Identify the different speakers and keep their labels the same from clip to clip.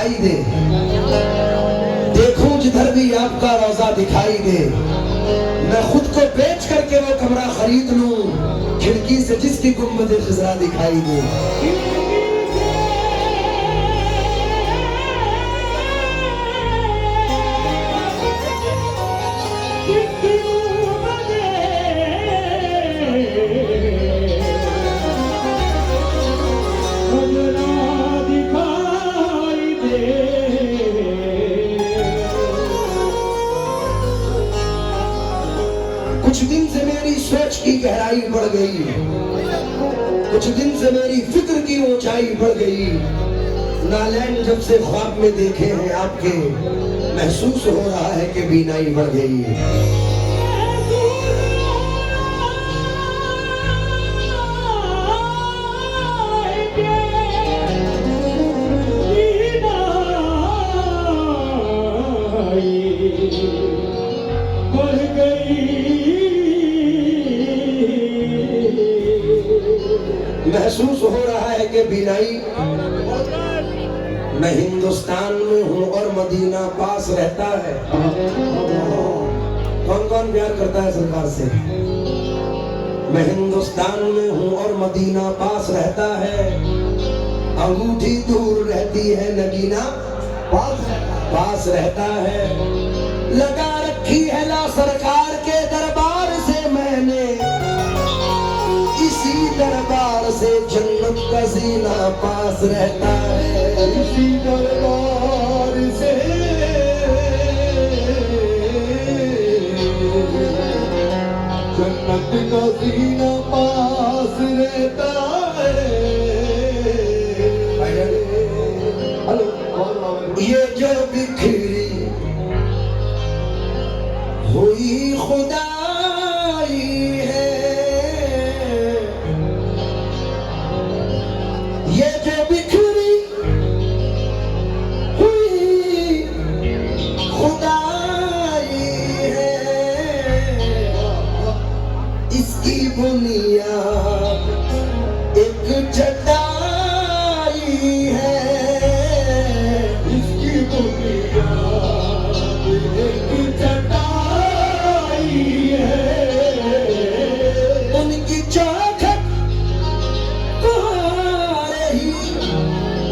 Speaker 1: दिखाई दे, देखूं जिधर भी आपका रोजा दिखाई दे, मैं खुद को बेच करके वो कमरा खरीद लूं, खिड़की से जिसकी गुंबद खिजरा दिखाई दे। कुछ दिन से मेरी सोच की गहराई बढ़ गई, कुछ दिन से मेरी फिक्र की ऊंचाई बढ़ गई। नालैन जब से ख्वाब में देखे हैं आपके, महसूस हो रहा है कि बीनाई बढ़ गई। महसूस हो रहा है कि बीनाई, मैं हिंदुस्तान में हूँ और मदीना पास रहता है। कौन कौन प्यार करता है सरकार से? मैं हिंदुस्तान में हूँ और मदीना पास रहता है, अंगूठी दूर रहती है नगीना पास रहता है। लगा रखी है ला सरकार के दरबार से मैंने, इसी दरबार से जन्नत का सीना पास रहता है, इसी दरबार से जन्नत का सीना पास रहता है। ये जो बिखरी हुई खुदाई है, ये जो बिखरी हुई खुदाई है, इसकी बुनियाद एक चटाई है, इसकी बुनियाद एक चटाई है। उनकी चौखट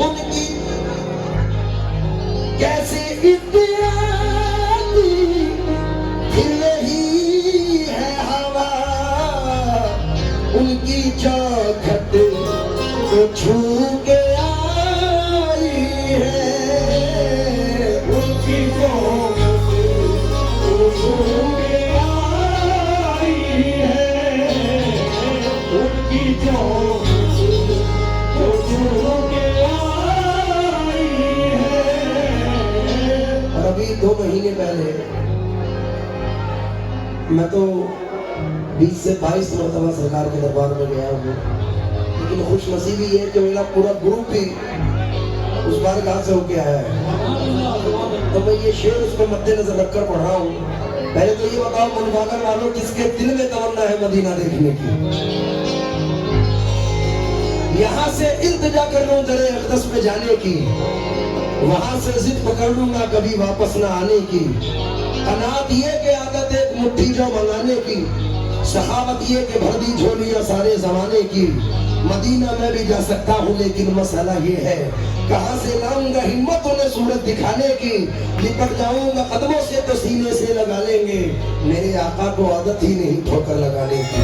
Speaker 1: उनकी कैसे इत्यादि फिर रही है हवा, उनकी चौखट को छू के आई है, उनकी चौखट को छू के आई है, उनकी चौखट को छू के आई है। और अभी 2 महीने पहले मैं तो 20 से 22 मरतबा सरकार के दरबार में गया हूँ, लेकिन खुशनसीबी ये कि मेरा पूरा ग्रुप ही उस बार कहाँ से होके आया है। तो मैं ये शेर उसको मद्देनजर रखकर पढ़ रहा हूँ। पहले तो ये बताओ मुनवागर वालों, किसके दिल में तमन्ना है मदीना देखने की? यहाँ से इल्तिजा कर लूं दरे अक़दस में जाने की, वहां से जिद पकड़ लूंगा कभी वापस ना आने की। कनात ये के आदत एक मुट्ठी जो मंगाने की, सखावत ये के भर दी झोलियां सारे जमाने की। मदीना में भी जा सकता हूँ लेकिन मसला ये है, कहाँ से लाऊंगा हिम्मत उन्हें सूरत दिखाने की। लिपट जाऊंगा कदमों से तो सीने से लगा लेंगे, मेरे आका को आदत ही नहीं ठोकर लगाने की।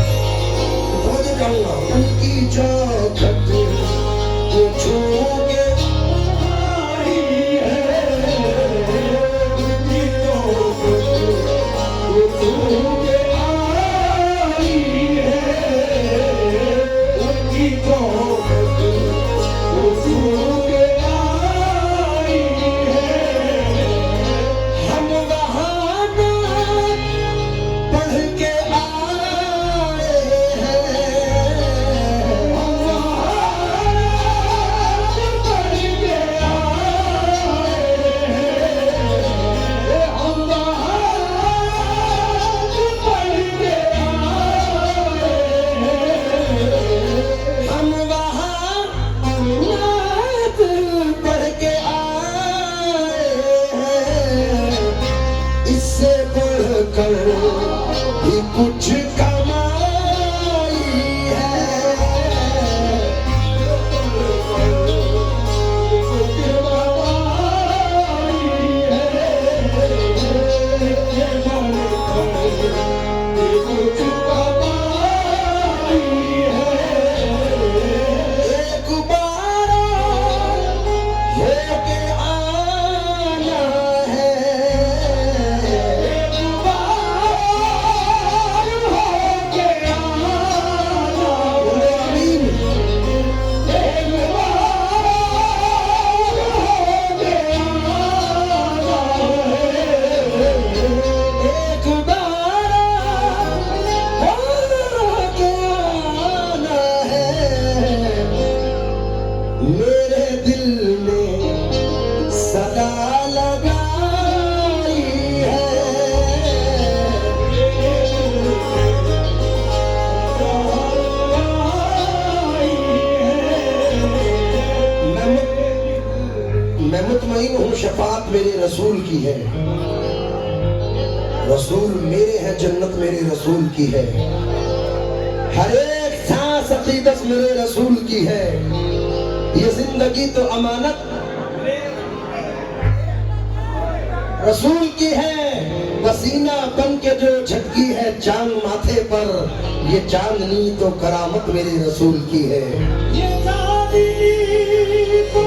Speaker 1: खोज जाऊंगा उनकी चौखट को छू के आई है, उनकी चौखट को छू के आई है, उनकी चौखट को छू के आई है। हम वहाँ पढ़ के आए हैं, हम वहाँ मैं मुतमईन हूँ शफात मेरे रसूल की है, रसूल मेरे हैं जन्नत मेरे रसूल की है, हर एक सांस अकीदत मेरे रसूल की है, ये जिंदगी तो अमानत रसूल की है, पसीना बन के जो झटकी है चांद माथे पर, ये चांदनी तो करामत मेरे रसूल की है।
Speaker 2: ये चांदनी तो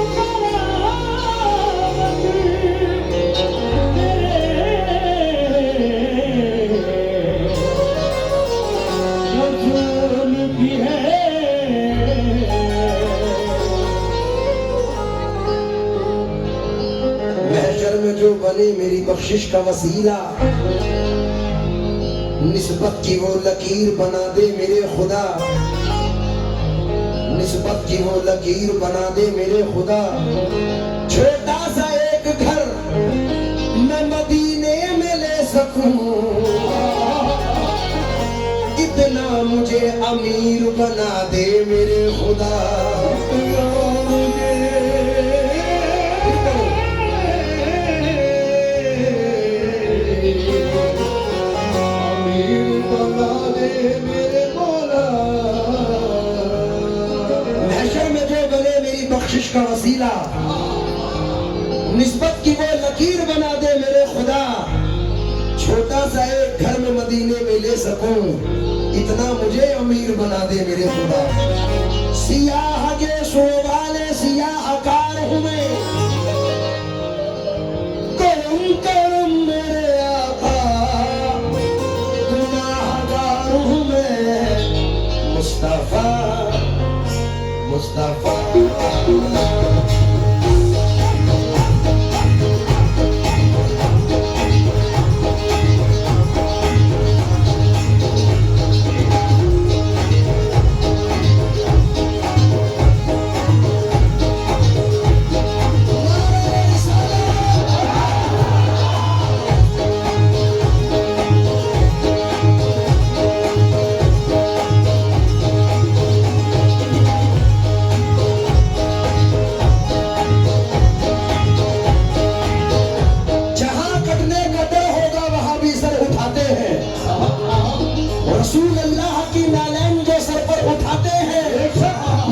Speaker 1: जो बने मेरी बख्शिश का वसीला, निस्बत की वो लकीर बना दे मेरे खुदा, निस्बत की वो लकीर बना दे मेरे खुदा, छोटा सा एक घर मैं मदीने में ले सकूं, इतना मुझे अमीर बना दे मेरे खुदा। बख्शिश का वसीला, निस्बत की वो लकीर बना दे मेरे खुदा, छोटा सा एक घर में मदीने में ले सकूं, इतना मुझे अमीर बना दे मेरे खुदा। सियाह के सो वाले सियाहकार हूं मैं, करम करम मेरे आका, गुनाहगार हूं मैं, मुस्तफा मुस्तफा। रसूल अल्लाह की नालैन जो सर पर उठाते हैं,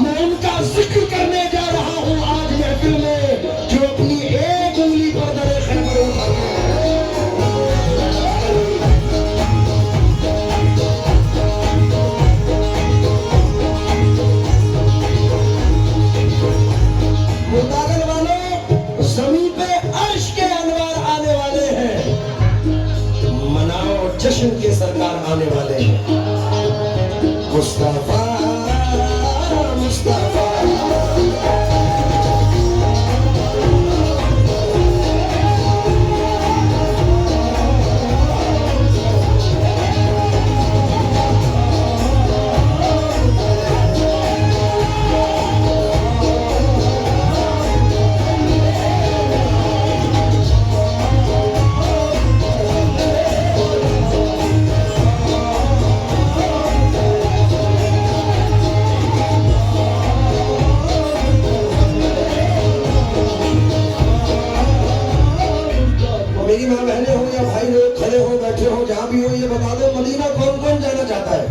Speaker 1: मैं उनका जिक्र करने जा रहा हूँ आज महफिल में, जो अपनी एक उंगली पर दरे खैबर उठाते हैं। मुतागल वालों, ज़मीन पे अर्श के अनवार आने वाले हैं, मनाओ जश्न के सरकार आने वाले हैं। मुस्तफा मुस्तफा मेरी माँ बहने हो या भाई लोग खड़े हो बैठे हो जहाँ भी हो, ये बता दो मदीना कौन कौन जाना चाहता है?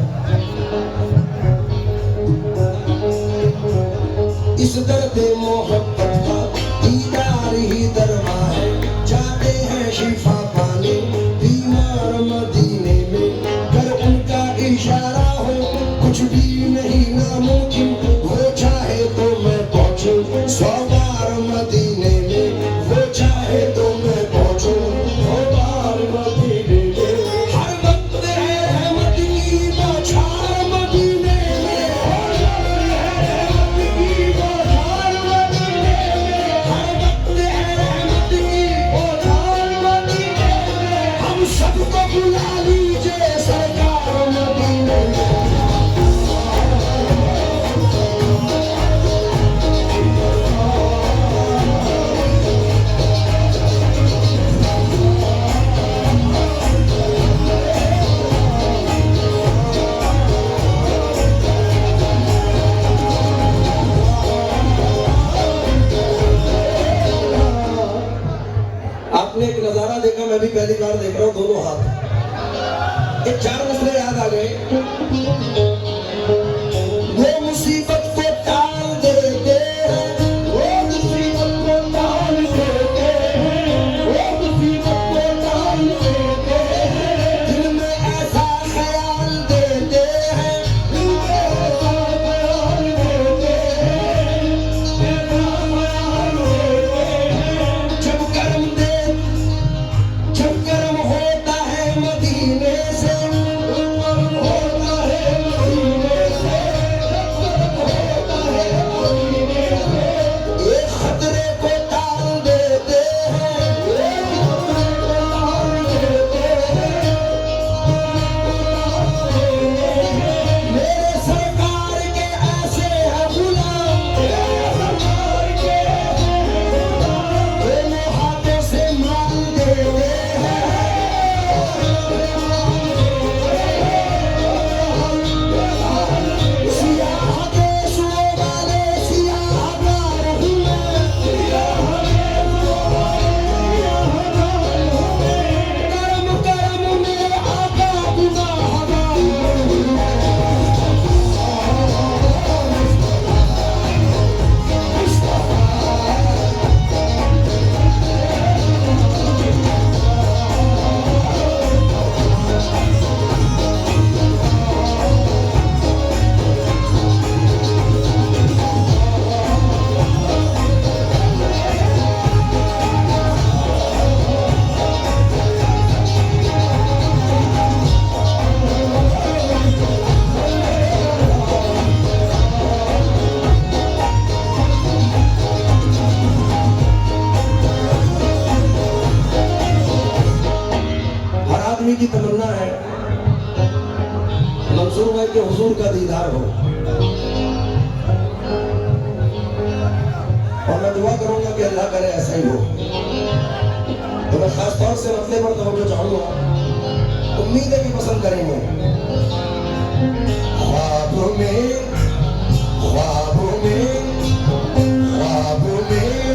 Speaker 1: इस दर्द मोहब्बत का दीदार ही दरवा है, जाते हैं शिफा पाने बीमार मदीने में, कर उनका इशारा हो कुछ भी नहीं नामुमकिन, वो चाहे तो मैं पहुंचूं 100 बार मदीने में, वो चाहे तो मैं पहुंचूं 100 बार मदीने में, हर वक्त रहमत की बौछार देखा, मैं भी पहली बार देख रहा हूँ दोनों हाथ। ये 4 मसले याद आ गए। वो मुसीबत को टाल देते हैं, वो मुसीबत को टाल देते हैं, वो मुसीबत को टाल देते हैं, दिल में ऐसा ख्याल देते हैं, दिल में ऐसा ख्याल देते हैं, ऐसा ख्याल देते हैं। जब कर्म होता है मदीने से, कर्म होता है मदीने से, जब कर्म होता है मदीने से, एक खतरे को टाल देते हैं, एक खतरे को टाल देते हैं। मेरे सरकार के ऐसे हैं गुलाम, मेरे सरकार के ऐसे हैं गुलाम, दोनों हाथों से माल देते हैं। सियाह देशों वाले सियाहकार हूँ मैं, सियाह देशों वाले सियाहकार हूँ मैं, करम करम मेरे आका गुनाहगार हूँ मैं। हर आदमी की तमन्ना है मंसूर भाई के हुजूर का दीदार हो, और मैं दुआ करूंगा कि अल्लाह करे ऐसा ही हो। तो मैं खास तौर से मसले पर तवज्जो चाहूंगा, उम्मीद है कि पसंद करेंगे। ख्वाबों में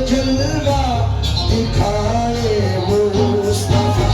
Speaker 1: जलवा दिखाए मुस्तफा,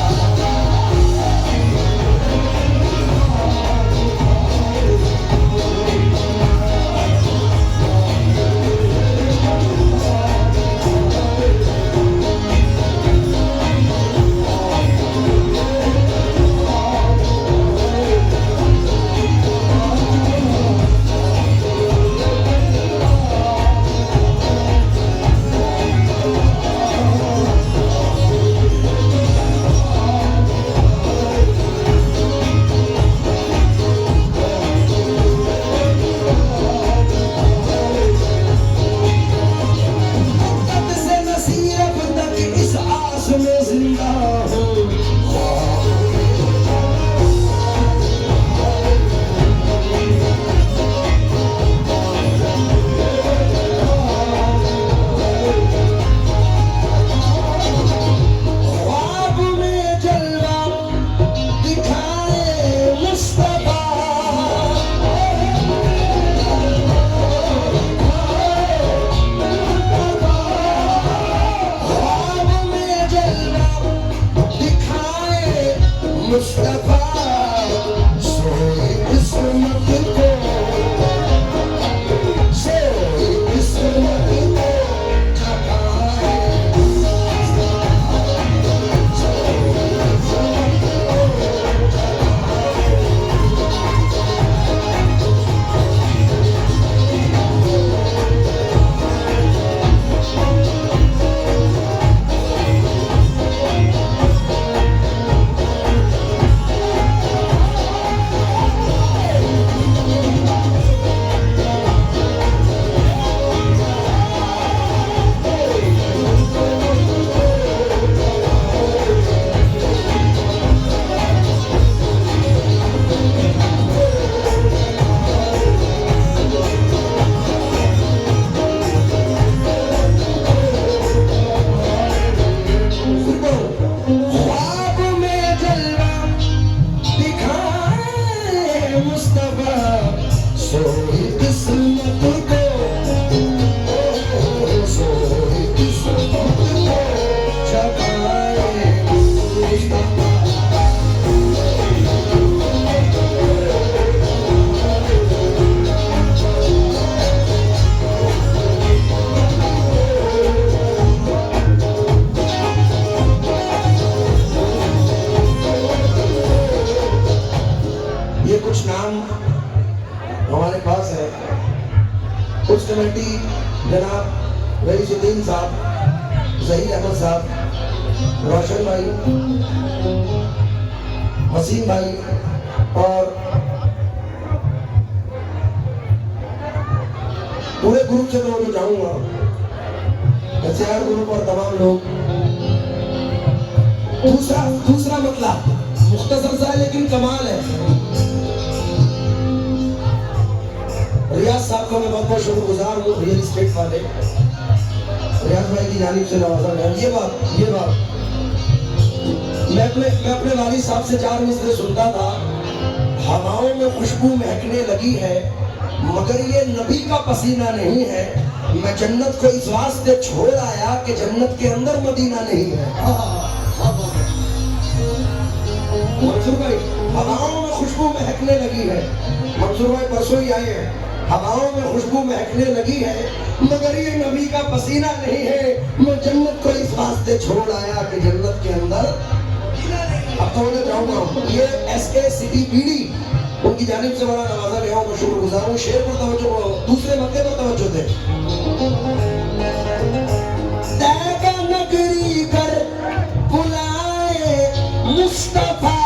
Speaker 1: जनाब रईसुद्दीन साहब, जहीर अहमद साहब, रोशन भाई, वसीम भाई और पूरे ग्रुप से मैं चाहूंगा, एचआर ग्रुप और तमाम लोग। दूसरा मतलब मुख्तसर सा है लेकिन कमाल है। रियाज साहब का मैं बहुत बहुत शुक्रगुजार हूँ, रियल एस्टेट वाले रियाज भाई की जानिब से नवाजा गया। ये बात मैं अपने वालिद साहब से 4 मिसरे सुनता था, हवाओं में खुशबू महकने लगी है मगर ये नबी का पसीना नहीं है, मैं जन्नत को इस वास्ते छोड़ आया कि जन्नत के अंदर मदीना नहीं है। मंसूर भाई, हवाओं में खुशबू महकने लगी है, मंसूर भाई परसों ही आए हैं, हवाओं में खुशबू महकने लगी है मगर ये नबी का पसीना नहीं है, मैं जन्नत को इस वास्ते छोड़ आया कि जन्नत के अंदर। अब तो मैं चाहूंगा ये एसके सिटी पीडी उनकी जानिब से बड़ा नवाजा गया हूँ, मैं शुक्रगुजार हूँ। शेर पर तवज्जो, दूसरे मक्के पर तवज्जो दे। तैगा नगरी कर बुलाए मुस्तफा,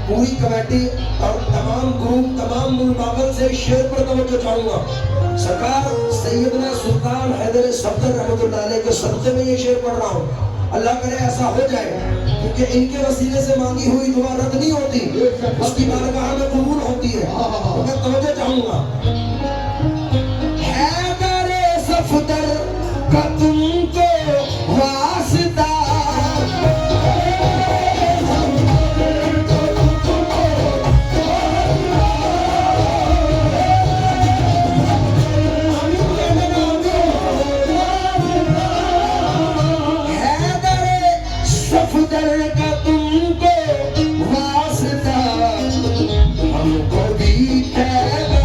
Speaker 1: पूरी कमेटी और तमाम ग्रुप, तमाम मुल्क से शेर पर तवज्जो चाहूंगा। सरकार सैयदना सुल्तान हैदर सफदर रहमतुल्लाह अलैह के सदक़े में ये शेर पढ़ रहा हूँ। अल्लाह करे ऐसा हो जाए क्योंकि इनके वसीले से मांगी हुई दुआ रद्द नहीं होती, उसकी बारगाह में कबूल होती है। तो मैं तवज्जो चाहूंगा। हैदर सफदर का तुमको वास्ता, का तुमको वास्ता, हमको भी तैबा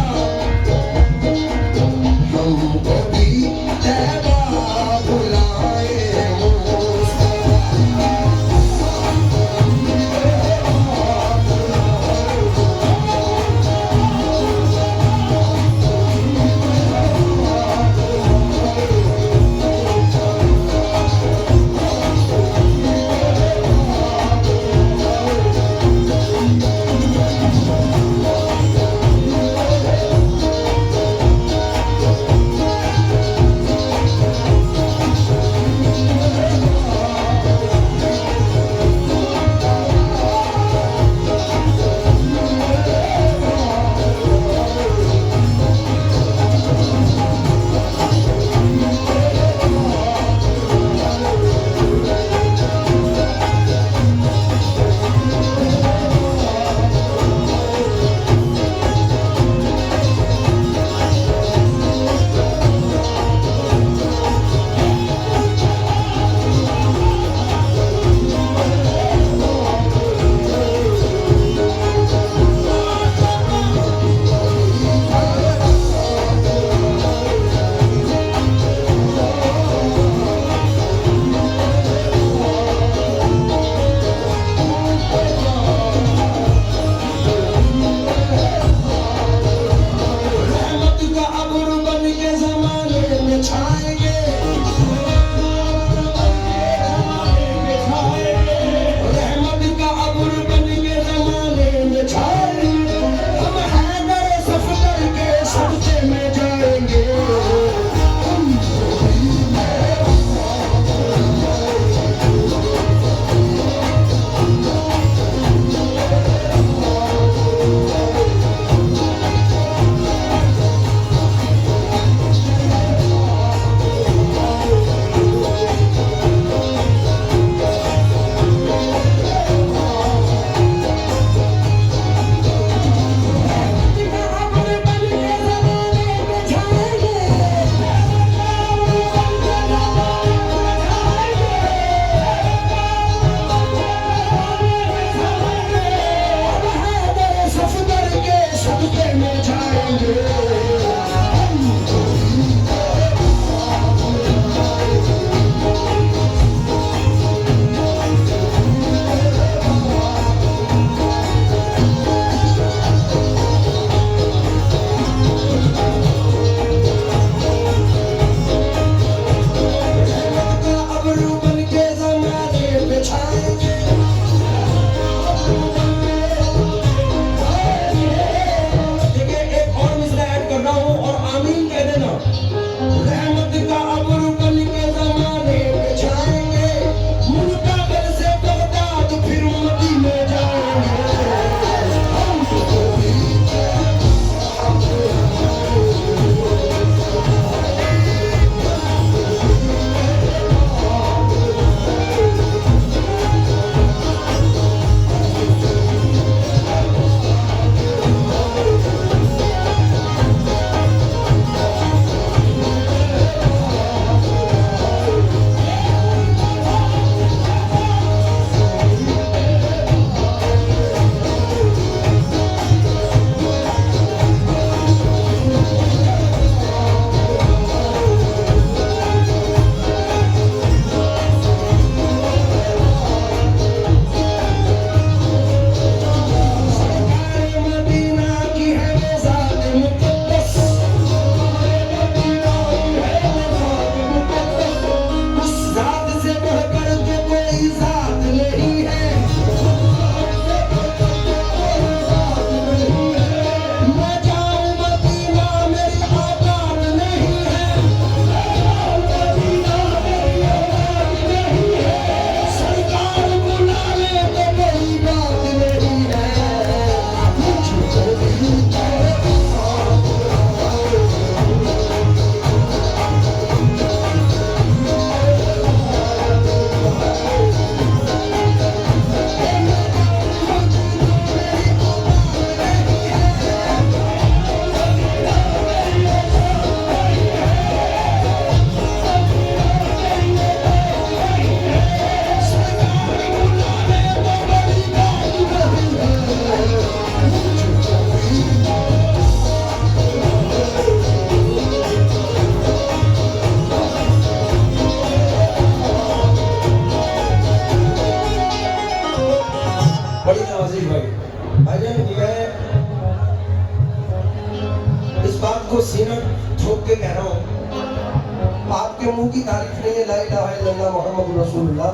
Speaker 1: मेरे मुंह की तारीफ नहीं है, ला इलाहा इल्लल्लाह मुहम्मदुर रसूलुल्लाह।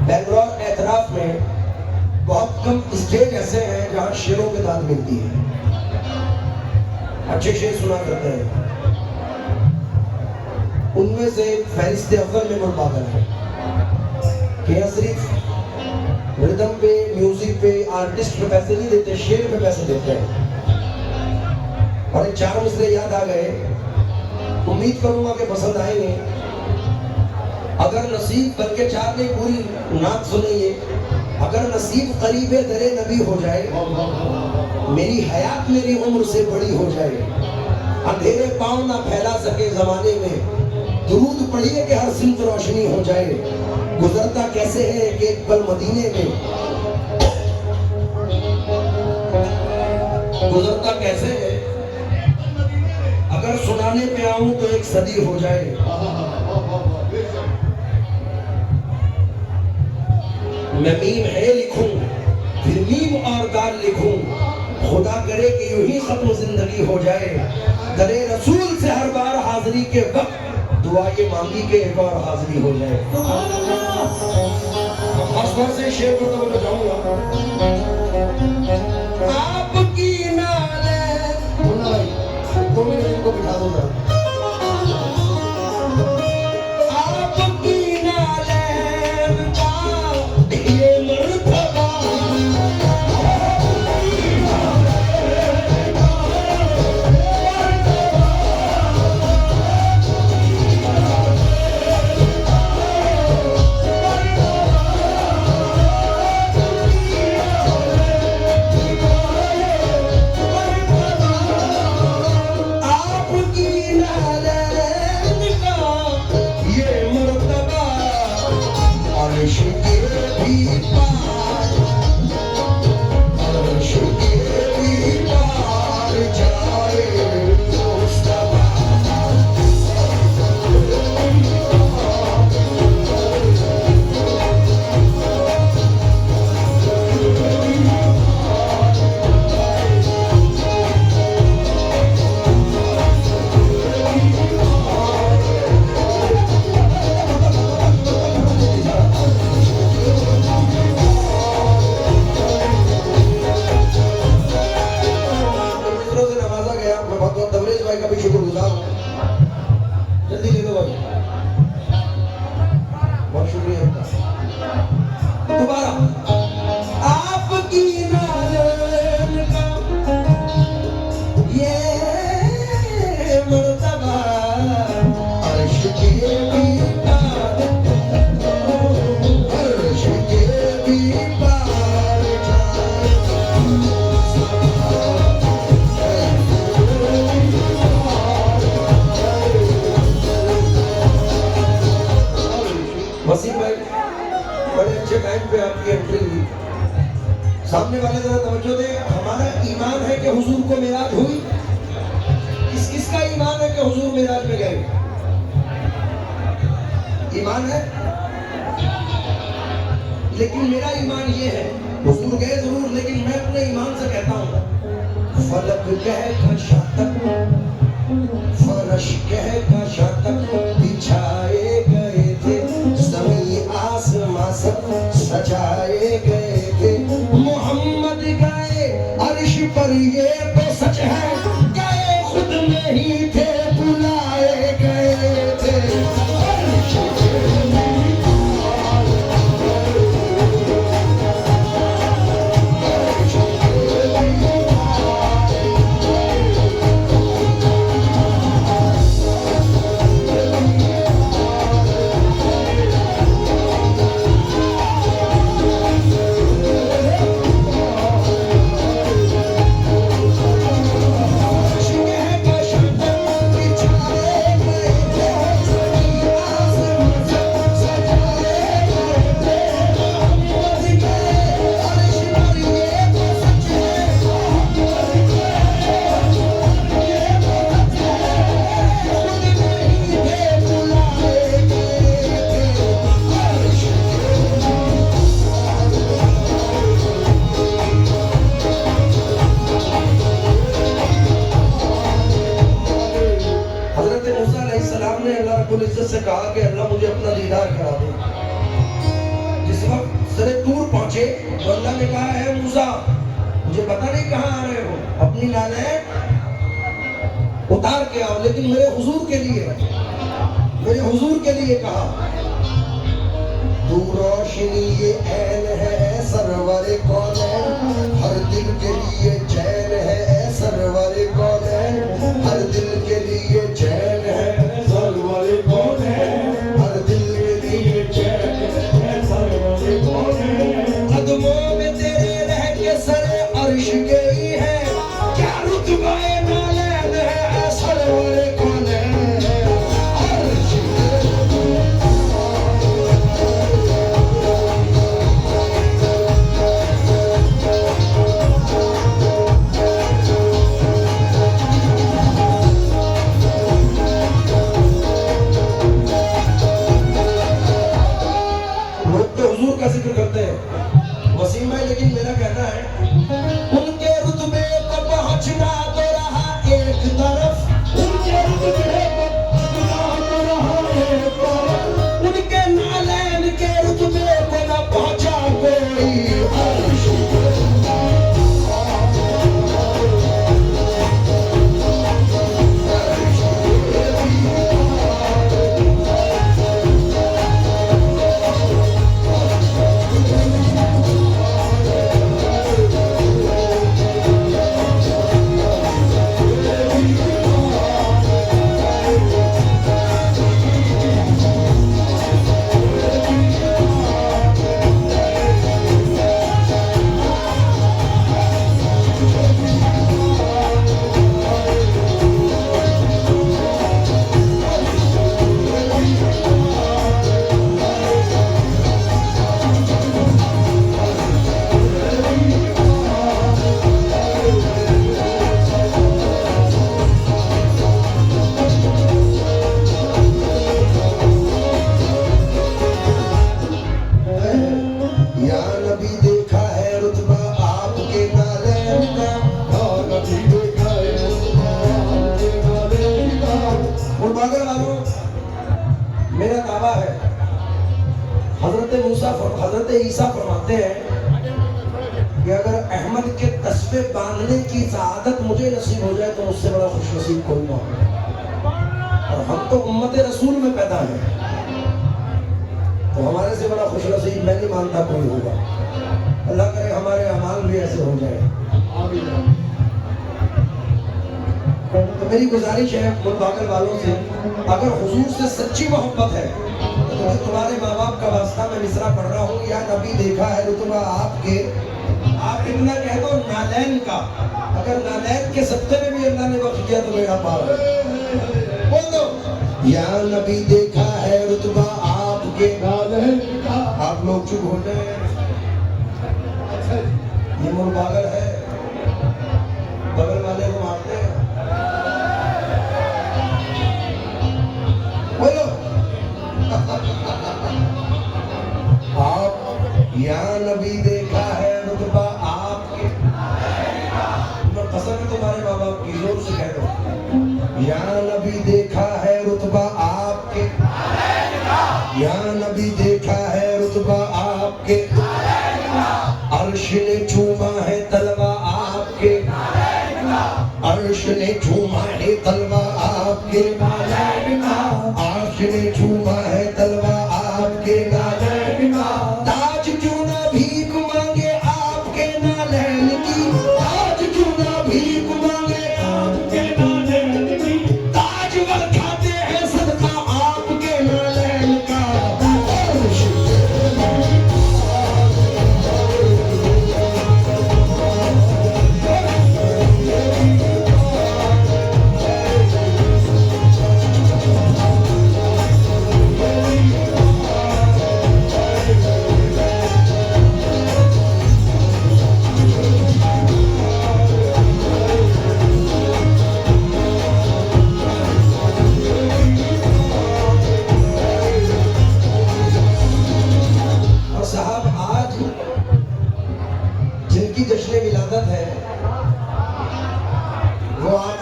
Speaker 1: बेंगलोर एतराफ में बहुत कम स्टेज ऐसे हैं जहाँ शेरों की दाद मिलती है, अच्छे शेर सुना करते हैं। उनमें से फहरिस्त अव्वल में मुर्बादल है कि यहाँ सिर्फ रिदम पे, म्यूजिक पे, आर्टिस्ट पे पैसे नहीं देते, शेर पे पैसे देते हैं। और एक चार मिसरे याद आ गए, उम्मीद करूंगा कि पसंद आएंगे। अगर नसीब बन के चार नहीं, पूरी नात सुनिए। अगर नसीब करीबे दरे नबी हो जाए, मेरी हयात मेरी उम्र से बड़ी हो जाए, अंधेरे पाँव ना फैला सके जमाने में, दुरूद पढ़िए कि हर सिमत रोशनी हो जाए। गुजरता कैसे है एक एक पल मदीने में, गुजरता कैसे है, अगर सुनाने पे आऊं तो एक सदी हो जाए। मैं मीम है लिखूं, फिर मीम और दाल लिखूं, खुदा करे कि यूं ही खत्म जिंदगी हो जाए। दरे रसूल से हर बार हाजिरी के वक्त दुआ ये मांगी के एक और हाजिरी हो जाए। बस से शेर को तो मैं जाऊंगा। आपकी नाले भाई 2 मिनट इनको बिठा दूंगा। आपकी नाले का ये मर्तबा, वसीम भाई बड़े अच्छे टाइम पे आपकी एंट्री हुई। सामने वाले जरा तवज्जो दे। हमारा ईमान है कि हुजूर को मेराज हुई। किसका ईमान है कि हुजूर मेराज में गए? ईमान है, लेकिन मेरा ईमान ये है, हुजूर गए जरूर, लेकिन मैं अपने ईमान से कहता हूँ फलक कह का शातक, फरश कह का शातक बिछाए गए थे, ज़मीं आसमां सब सजाए गए थे। मोहम्मद गए अर्श पर ये तो सच है, गए खुद नहीं थे बुलाए गए थे। साहब ने अल्लाह रब्बुल इज्जत से कहा कि अल्लाह मुझे अपना दीदार करा दे। जिस वक्त सरे तूर पहुंचे तो अल्लाह ने कहा है मूसा मुझे पता नहीं कहाँ आ रहे हो, अपनी नालें उतार के आओ, लेकिन मेरे हुजूर के लिए कहा। तू रोशनी ये ऐन है सरवर कौनैन, हर दिल के लिए चैन है सरवर कौनैन, हर दिल के लिए चैन है सरवर कौनैन, हर दिल के लिए चैन है सरवर कौनैन। कदमों में तेरे रह के सरे अर्श गई है, क्या रुतबाए नालैन है सरवर कौनैन। का जिक्र करते हैं वसीम भाई, लेकिन मेरा कहना है उनके रुतबे को पहुंचना तो रहा एक तरफ, उनके रुतबे को पहुंचना तो रहा एक तरफ, उनके नालैन के रुतबे को न पहुंचा कोई। मेरा दावा है हजरत ईसा फरमाते हैं कि अगर अहमद के तस्बे बांधने की सआदत मुझे नसीब हो जाए तो मुझसे बड़ा खुश नसीब कोई ना हो। और हम तो उम्मत रसूल में पैदा हैं, तो हमारे से बड़ा खुश नसीब मैं नहीं मानता कोई होगा। अल्लाह करे हमारे अमाल भी ऐसे हो जाए। तो मेरी गुजारिश है मुल्क वालों से, अगर हुजूर से सच्ची मोहब्बत है तो तुम्हारे माँ बाप का वास्ता मैं मिसरा पढ़ रहा हूँ। या नबी देखा है रुतबा आपके, आप इतना कह दो नालैन का, अगर नालैन के सत्ते में भी अल्लाह ने बख्श दिया तो मेरा पार बोल दो। या नबी देखा है रुतबा आपके नालैन का। आप लोग चुप हो जाए, ये मुल्क पागल है, बगल वाले को मारते हैं। बोलो आप या नबी देखा है रुतबा आपके, कसम है तुम्हारे माँ बाप की, जोर से कह दो। या नबी देखा है रुतबा आपके, या नबी देखा है रुतबा आपके, अर्श ने चूमा है तलवा आपके, अर्श ने चूमा है तलवा आपके, अर्श ने चूमा है तलवा आपके। ताज क्यों ना भीख मांगे आपके नालैन की, ताज क्यों ना भीख मांगे आपके नालैन की, ताज वर खाते हैं सदका आपके नालैन का।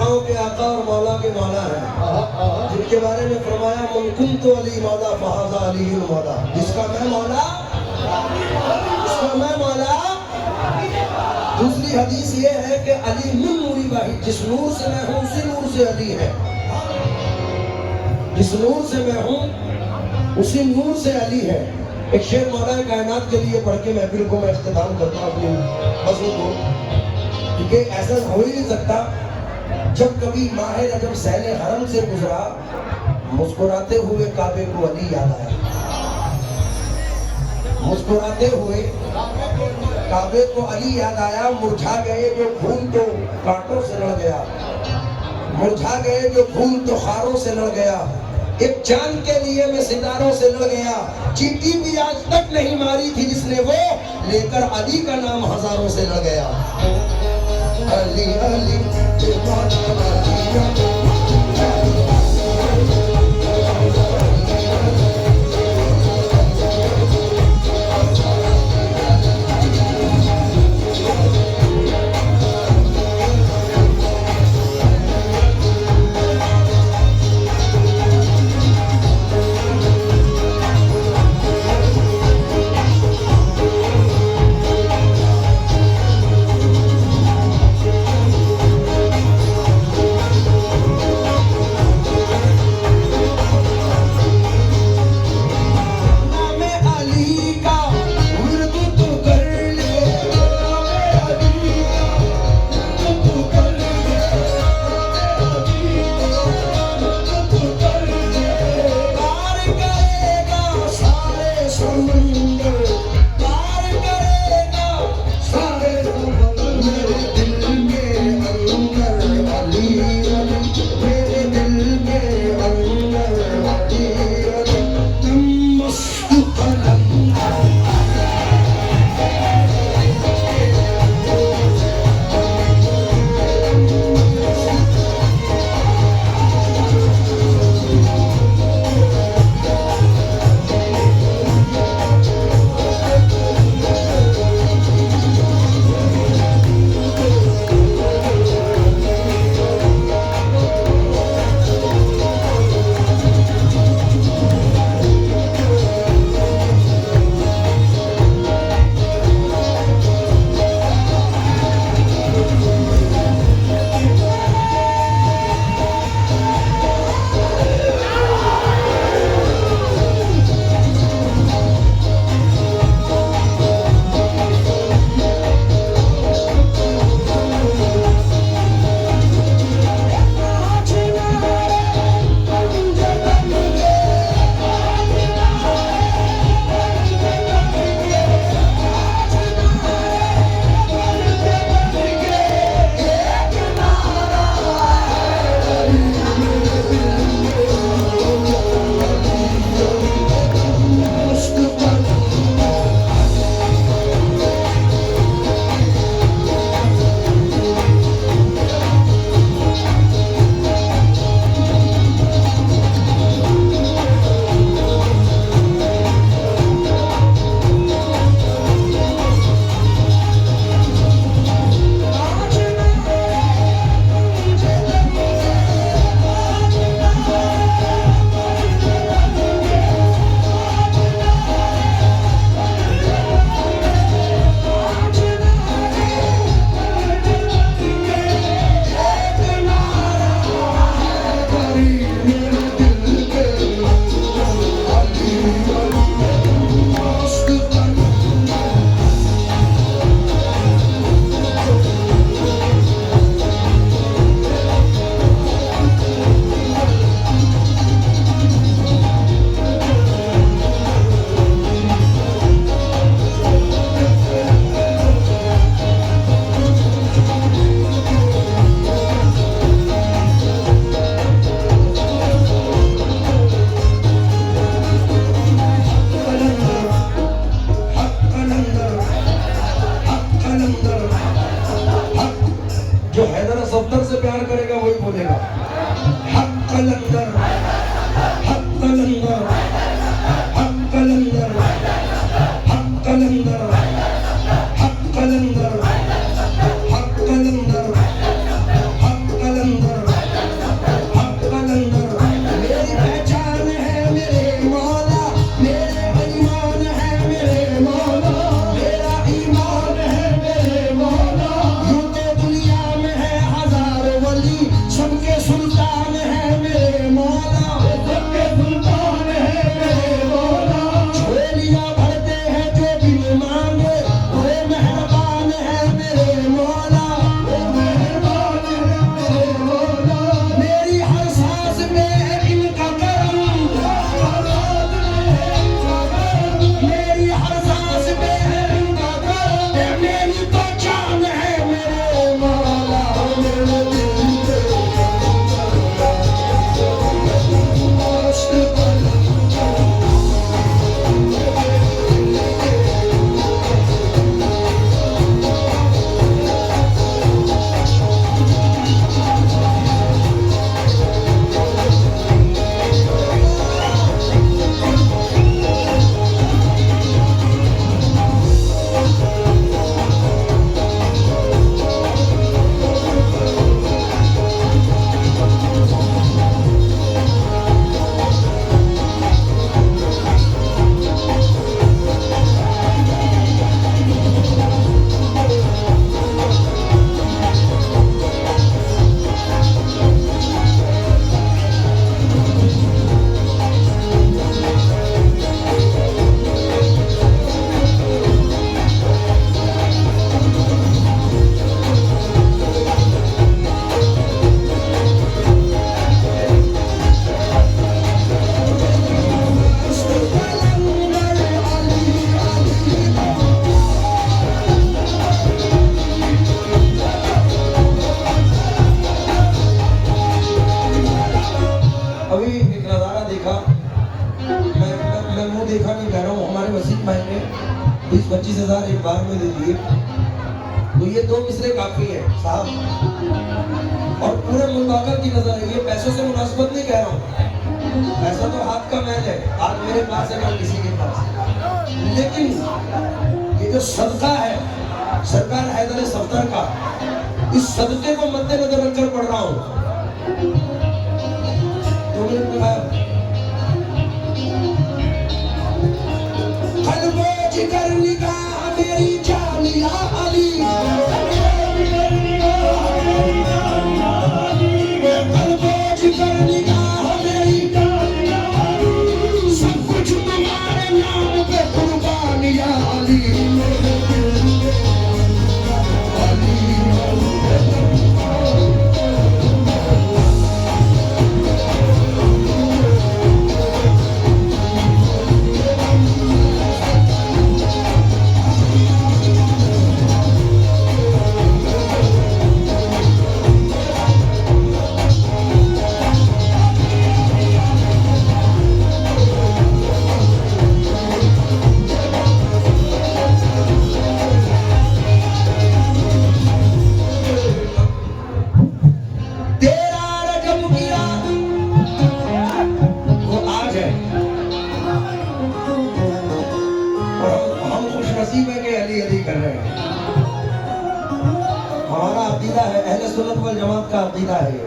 Speaker 1: आकाओं के आका और मौला के मौला है, जिनके बारे में फरमाया मुनकुन तो अली मौला फहाजा अली मौला, जिसका मैं मौला, जिसका मैं मौला। दूसरी हदीस ये है कि अली मिन नूरी वाहिद, जिस नूर से मैं हूँ उसी नूर से अली है, जिस नूर से मैं हूँ उसी नूर से अली है। एक शेर मौला कायनात के लिए पढ़ के महफिल को मैं इख्तिताम करता हूँ अपनी बसों को, क्योंकि ऐसा हो ही नहीं सकता। जब कभी माह रजब सहने हरम से गुजरा, मुस्कुराते हुए काबे को अली याद आया, मुस्कुराते हुए काबे को अली याद आया। मुरझा गए जो फूल तो कांटों से लड़ गया, मुरझा गए जो फूल तो खारों से लड़ गया, एक चांद के लिए मैं सितारों से लड़ गया। चींटी भी आज तक नहीं मारी थी जिसने वो, लेकर अली का नाम हजारों से लड़ गया। अली अली 20,000 एक बार में दे दिए तो ये 2 मिसरे काफी है साहब। और पूरे मुल्क की नजर है, ये पैसों से मुनासिबत नहीं कह रहा हूँ, पैसा तो हाथ का मैल है, आज मेरे पास है कल किसी के पास, लेकिन ये जो सदका है सरकार हैदर सफदर का, इस सदके को मद्देनजर रखकर पढ़ रहा हूँ। 2 मिनट में कल्बो जिगर निगाह मेरी जानिया अली, कल्बो जिगर निगाह मेरी जानिया अली, सब कुछ तुम्हारे नाम पे कुर्बानिया अली। हमारा अकीदा है, अहले सुन्नत वल जमात का अकीदा है,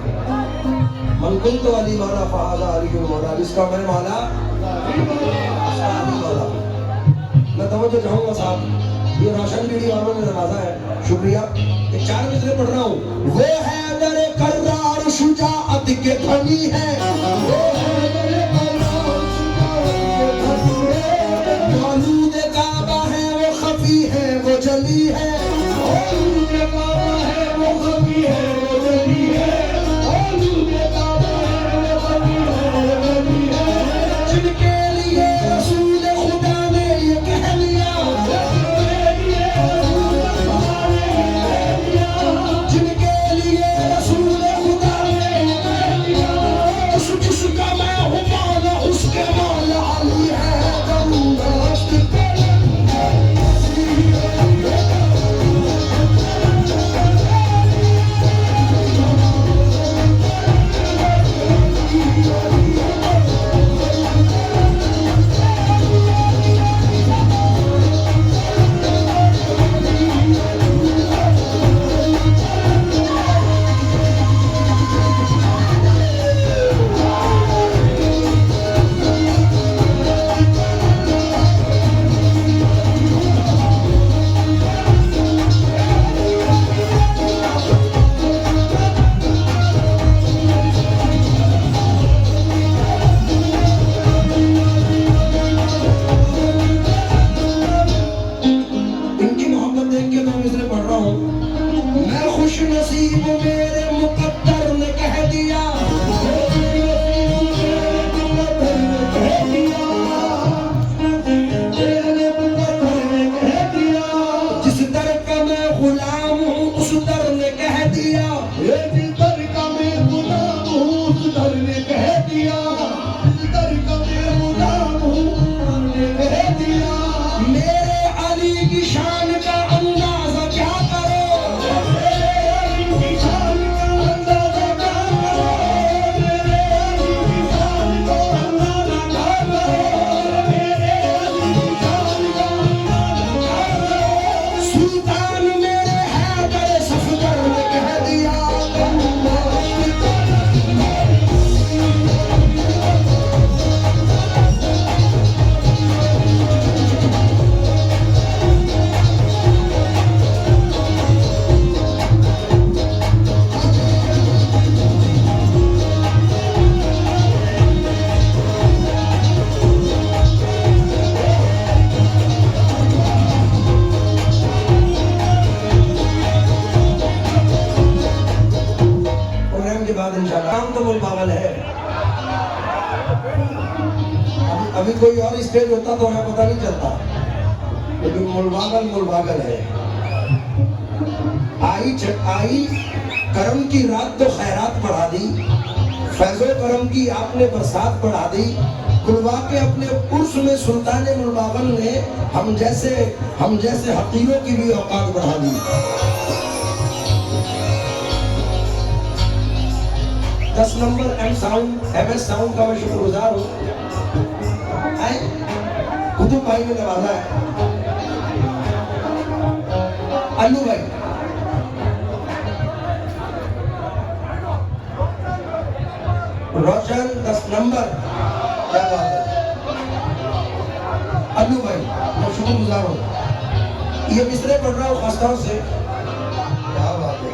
Speaker 1: मन कुंतु अली मौला फहाजा अली मौला, इसका मैं मौला अली मौला। मैं तवज्जो चाहूंगा साहब, ये रोशन बीड़ी वालों ने नवाजा है, शुक्रिया। एक 4 मिसरे पढ़ रहा हूँ। वो है दरे कर्रार शुजाअत के धनी है, मौलूद काबा है वो खफी है वो जली है, जिनके लिए रसूल खुदा ने ये कह लिया, जिनके लिए रसूल खुदा ने ये कह लिया, जिसका मैं हूँ मौला उसके मौला अली है। नसीब मेरे मुकद्दर ने कह दिया, जिस दर का मैं गुलाम हूँ उस दर ने कह दिया, जिस दर का मैं गुलाम हूँ उस दर ने कह दिया, जिस दर का मैं गुलाम हूँ उस दर ने कह दिया। मेरे अली की शान का अंदाजा क्या करो, काम तो मुलबागल है। अभी कोई और स्टेज होता तो हमें पता नहीं चलता, लेकिन मुलबागल है। आई करम की रात तो खैरात बढ़ा दी, फैजो करम की आपने बरसात बढ़ा दी, खुलवा के अपने उर्स में सुल्तान मुल्बावन ने हम जैसे हकीरों की भी औकात बढ़ा दी। 10 नंबर MS साउंड का मैं शुक्रगुजार हूँ। कुतुब भाई ने नवाजा है, अल्लू भाई, रोशन 10 नंबर, क्या बात है अल्लू भाई, मैं शुक्रगुजार हूँ। ये मिसरे पढ़ रहा हूँ खासतौर से, क्या बात है।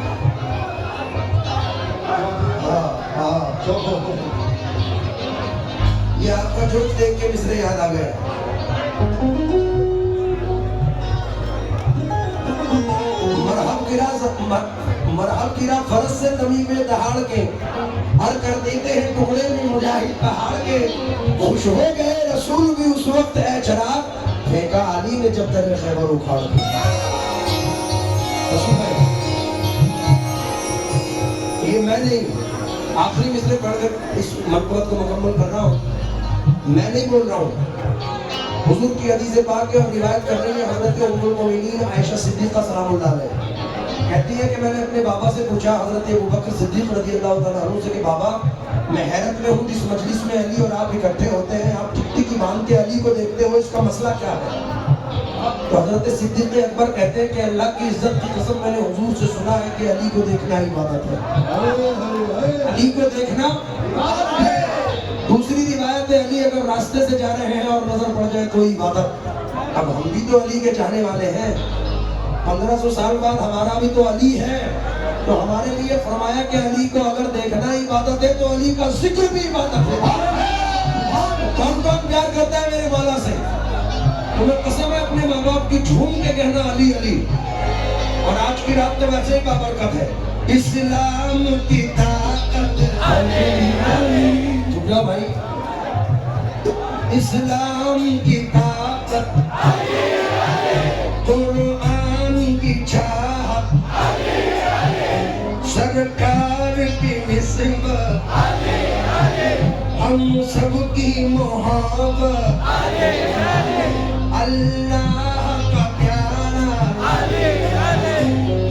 Speaker 1: ये आपका जोश देख के मिसरे याद आ गए। मरहब गिरा फरस से नमी में दहाड़ के, हर कर देते हैं टुकड़े में मुजाहिद पहाड़ के। खुश हो गए रसूल भी उस वक्त है चराग, फेंका अली ने जब तेरे खैबर उखाड़ के। ये मैं नहीं, आखिरी मिसरे पढ़कर इस मकबत को मुकम्मल कर रहा हूँ। मैं नहीं बोल रहा हूँ, हुजूर की हदीस पाक और रिवायत कर रही है हजरत उम्मुल मोमिनीन आयशा सिद्दीक़ा सलामुल्लाह अलैहा। कहती है कि मैंने अपने बाबा से पूछा, हजरत अबू बकर सिद्दीक़ रज़ियल्लाहु तआला अन्हु से, कि बाबा मैं हैरत में हूँ, जिस मजलिस में अली और आप इकट्ठे होते हैं, आप टिक ईमान के अली को देखते हो, इसका मसला क्या है? तो हजरत सिद्दीक़ अकबर कहते हैं कि अल्लाह की इज्जत की कसम, मैंने हुजूर से सुना है कि अली को देखना इबादत है। अली को देखना। दूसरी रिवायत है अली अगर रास्ते से जा रहे हैं और नजर पड़ जाए तो इबादत। अब हम भी तो अली के चाहने वाले हैं, 1500 साल बाद हमारा भी तो अली है, तो हमारे लिए फरमाया कि अली को अगर देखना इबादत है तो अली का जिक्र भी इबादत है। कौन कौन प्यार करता है मेरे मौला से? तुम्हें कसम है अपने माँ बाप की झूम के कहना अली अली। और आज की रात तो वैसे ही बाबरकत है। इस्लाम की ताकत अली अली। चुप जाओ भाई। इस्लाम की ताकत अली अली, कुरान की चाहत अली अली, सरकार की निस्बत अली अली, हम सब की मोहब्बत अली अली, अल्लाह का प्यारा अली अली,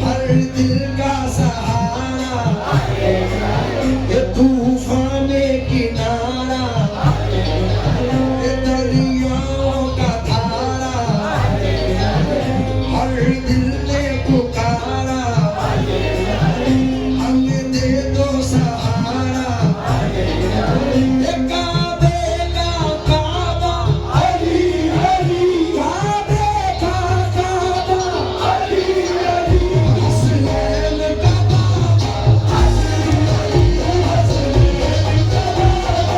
Speaker 1: हर दिल का सहारा अली अली, ये तूफान किनारा अली अली, ये दरियाओं का धारा अली अली, हर दिल ने पुकारा अली अली, हमें दे दो सहारा अली अली, ये काबे का काबा अली अली, काबे का काबा अली अली, हसनैन का बाबा अली अली, हसनैन का बाबा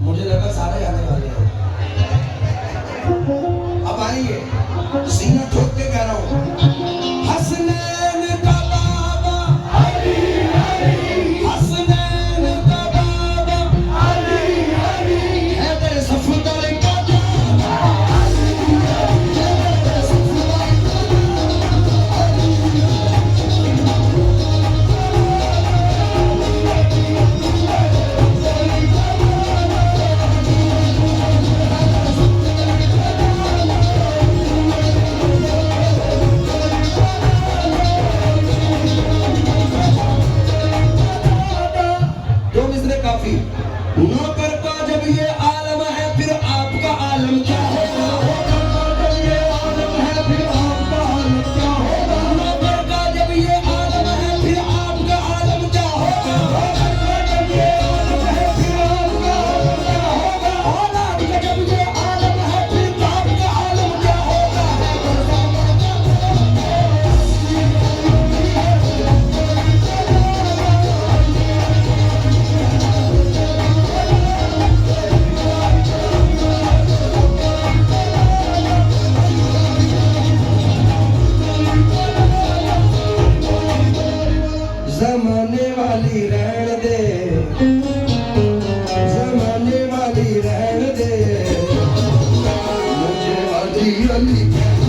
Speaker 1: मुझे लगा सारे आने वाले हैं। अब आएंगे, सीना ठोक के कह रहा हूँ, हसनैन का बाबा अली अली, हसनैन का बाबा अली अली, हैदर सफदर का बाबा अली अली, हैदर सफदर का बाबा जियन